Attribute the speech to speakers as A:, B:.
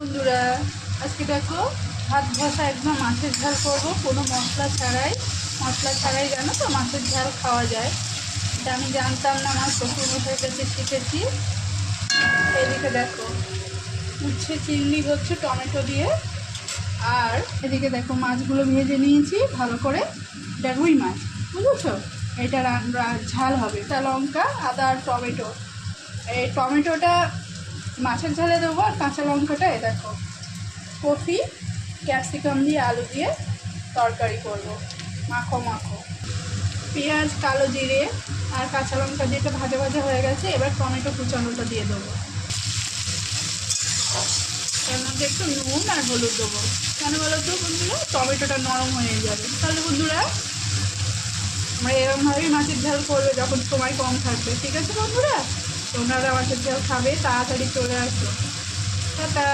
A: বন্ধুরা, আজকে দেখো ভাত ভসা একদম মাছের ঝাল করবো, কোনো মশলা ছাড়াই জানো তো মাছের ঝাল খাওয়া যায়। এটা আমি জানতাম না, আমার শ্বশুরমশাইয়ের কাছে শিখেছি। এদিকে দেখো উচ্ছে চিংড়ি হচ্ছে টমেটো দিয়ে, আর এদিকে দেখো মাছগুলো ভেজে নিয়েছি ভালো করে। এটা রুই মাছ, বুঝেছো? এটা ঝাল হবে, তা লঙ্কা আদা আর টমেটো। এই টমেটোটা মাছের ঝালে দেবো, আর কাঁচা লঙ্কাটা এ দেখো কফি ক্যাপসিকাম দিয়ে আলু দিয়ে তরকারি করব, মাখো মাখো। পেঁয়াজ কালো জিরে আর কাঁচা লঙ্কা যেটা ভাজা ভাজা হয়ে গেছে, এবার টমেটো কুচানোটা দিয়ে দেবো। এর মধ্যে একটু নুন আর হলুদ দেবো। কেন বলো তো বন্ধুরা? টমেটোটা নরম হয়ে যাবে। তাহলে বন্ধুরা আমরা এরকমভাবেই মাছের ঝাল করবে যখন সময় কম থাকবে। ঠিক আছে বন্ধুরা, তোমরা মাছের ঝাল খাবে, তাড়াতাড়ি চলে আসো। টাটা।